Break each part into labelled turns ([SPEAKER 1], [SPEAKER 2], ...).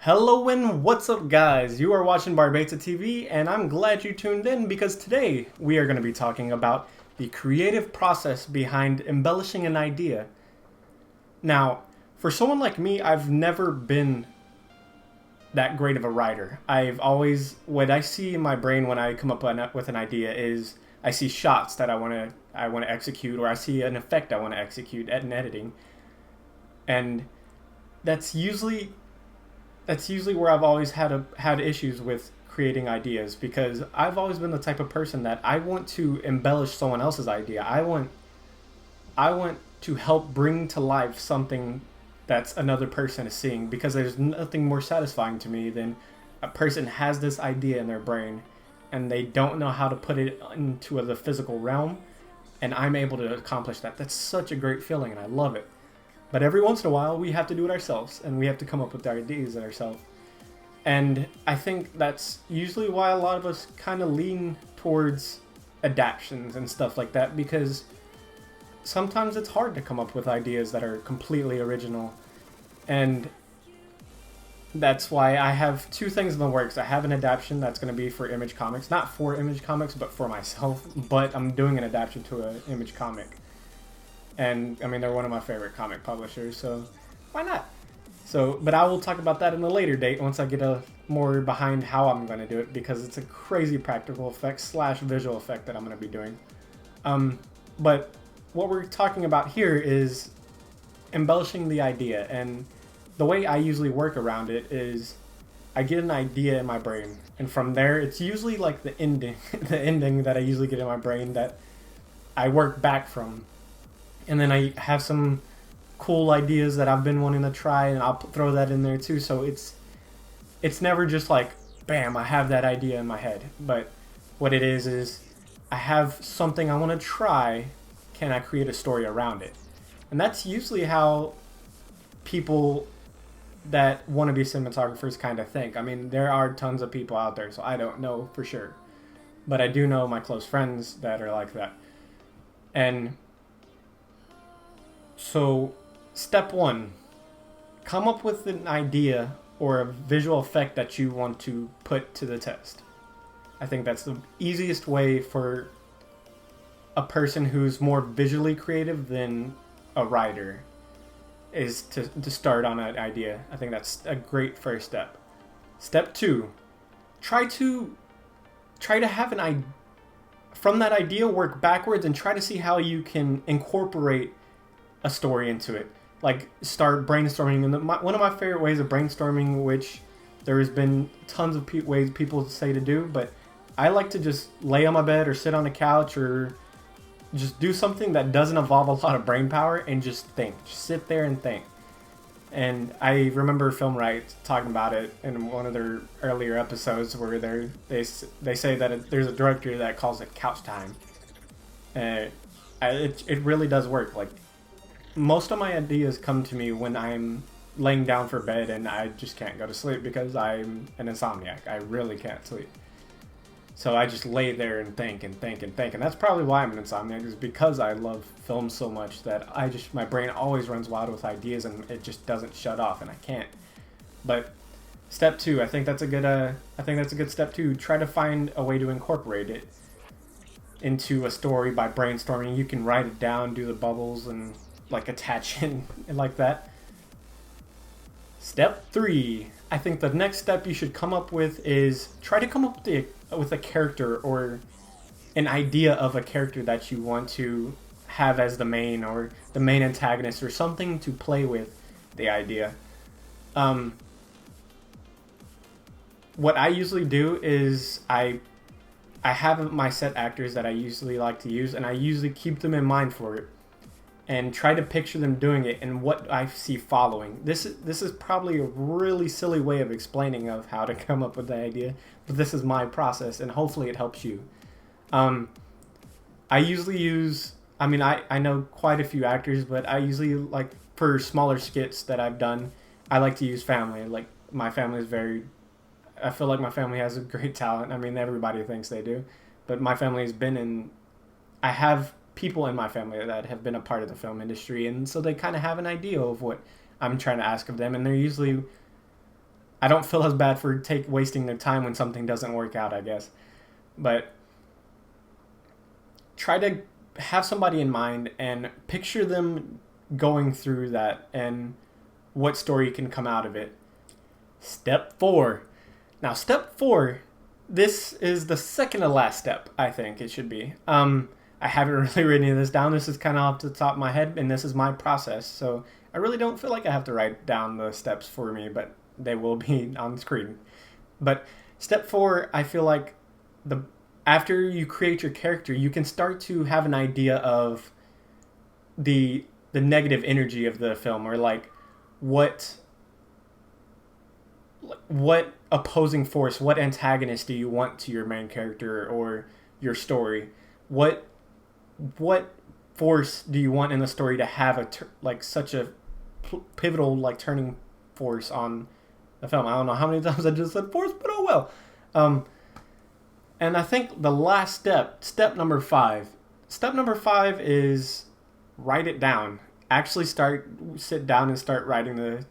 [SPEAKER 1] Hello and what's up, guys? You are watching Barbeta TV, and I'm glad you tuned in because today we are going to be talking about the creative process behind embellishing an idea. Now, for someone like me, I've never been that great of a writer. What I see in my brain when I come up with an idea is I see shots that I want to execute, or I see an effect I want to execute in editing, and that's usually that's usually where I've always had issues with creating ideas because I've always been the type of person that I want to embellish someone else's idea. I want to help bring to life something that's another person is seeing because there's nothing more satisfying to me than a person has this idea in their brain and they don't know how to put it into the physical realm and I'm able to accomplish that. That's such a great feeling and I love it. But every once in a while, we have to do it ourselves, and we have to come up with the ideas ourselves. And I think that's usually why a lot of us kind of lean towards adaptations and stuff like that, because sometimes it's hard to come up with ideas that are completely original. And that's why I have two things in the works. I have an adaptation that's going to be for Image Comics, not for Image Comics, but for myself. But I'm doing an adaptation to an Image comic. And I mean, they're one of my favorite comic publishers, so why not? But I will talk about that in a later date once I get a more behind how I'm going to do it because it's a crazy practical effect / visual effect that I'm going to be doing. But what we're talking about here is embellishing the idea, and the way I usually work around it is I get an idea in my brain, and from there it's usually like the ending, the ending that I usually get in my brain that I work back from. And then I have some cool ideas that I've been wanting to try, and I'll throw that in there too. So it's never just like, bam, I have that idea in my head. But what it is I have something I want to try. Can I create a story around it? And that's usually how people that want to be cinematographers kind of think. I mean, there are tons of people out there, so I don't know for sure. But I do know my close friends that are like that. And so, step one, come up with an idea or a visual effect that you want to put to the test. I think that's the easiest way for a person who's more visually creative than a writer is to start on an idea. I think that's a great first step. Step two, try to have an idea. From that idea, work backwards and try to see how you can incorporate a story into it. Like start brainstorming, and one of my favorite ways of brainstorming, which there has been tons of ways people say to do, but I like to just lay on my bed or sit on a couch or just do something that doesn't involve a lot of brain power and just think. Just sit there and think. And I remember Film Right talking about it in one of their earlier episodes where they say that there's a director that calls it couch time. And it really does work. Like, most of my ideas come to me when I'm laying down for bed and I just can't go to sleep because I'm an insomniac. I really can't sleep. So I just lay there and think and think and think. And that's probably why I'm an insomniac, is because I love film so much that my brain always runs wild with ideas and it just doesn't shut off and I can't. But step two, I think that's a good step two. Try to find a way to incorporate it into a story by brainstorming. You can write it down, do the bubbles and like attach it and like that. Step three, I think the next step you should come up with is try to come up with a character or an idea of a character that you want to have as the main or the main antagonist or something to play with the idea. What I usually do is I have my set actors that I usually like to use, and I usually keep them in mind for it and try to picture them doing it and what I see following. This is probably a really silly way of explaining of how to come up with the idea, but this is my process and hopefully it helps you. I usually use, I know quite a few actors, but I usually, like, for smaller skits that I've done, I like to use family. Like, my family is I feel like my family has a great talent. I mean, everybody thinks they do, but my family has I have people in my family that have been a part of the film industry, and so they kind of have an idea of what I'm trying to ask of them, and they're usually I don't feel as bad for wasting their time when something doesn't work out, I guess. But try to have somebody in mind and picture them going through that and what story can come out of it. Step 4. Now, step 4, this is the second to last step, I think it should be. I haven't really written any of this down. This is kind of off the top of my head, and this is my process. So I really don't feel like I have to write down the steps for me, but they will be on the screen. But step 4, I feel like after you create your character, you can start to have an idea of the negative energy of the film, or like what opposing force, what antagonist do you want to your main character or your story? What force do you want in the story to have such a pivotal turning force on the film? I don't know how many times I just said force, but oh well. And I think the last step number 5. Step number 5 is write it down. Actually sit down and start writing the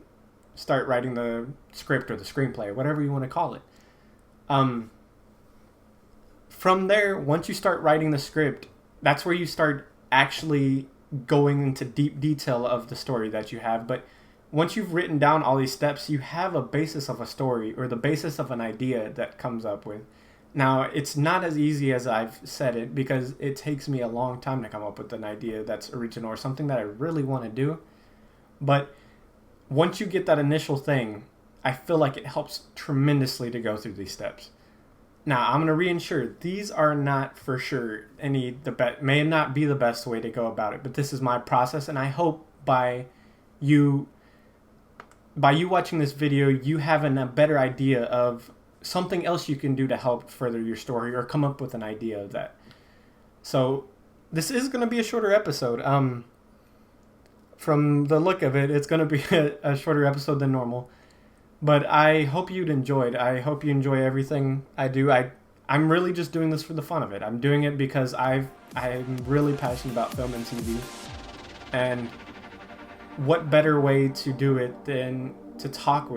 [SPEAKER 1] script or the screenplay, whatever you want to call it. From there, once you start writing the script, that's where you start actually going into deep detail of the story that you have. But once you've written down all these steps, you have a basis of a story or the basis of an idea that comes up with. Now, it's not as easy as I've said it, because it takes me a long time to come up with an idea that's original or something that I really want to do. But once you get that initial thing, I feel like it helps tremendously to go through these steps. Now, I'm going to reinsure, these are not for sure may not be the best way to go about it, but this is my process, and I hope by you watching this video, you having a better idea of something else you can do to help further your story or come up with an idea of that. So this is going to be a shorter episode. From the look of it, it's going to be a shorter episode than normal. But I hope you'd enjoyed. I hope you enjoy everything I do. I'm really just doing this for the fun of it. I'm doing it because I'm really passionate about film and TV. And what better way to do it than to talk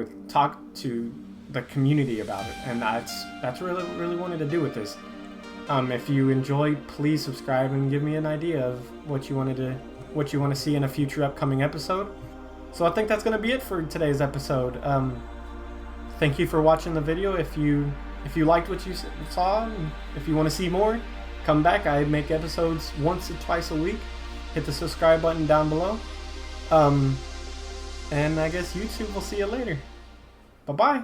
[SPEAKER 1] to the community about it, and that's really wanted to do with this. If you enjoyed, please subscribe and give me an idea of what you want to see in a future upcoming episode. So I think that's going to be it for today's episode. Thank you for watching the video. If you liked what you saw, if you want to see more, come back. I make episodes once or twice a week. Hit the subscribe button down below. And I guess YouTube will see you later. Bye-bye.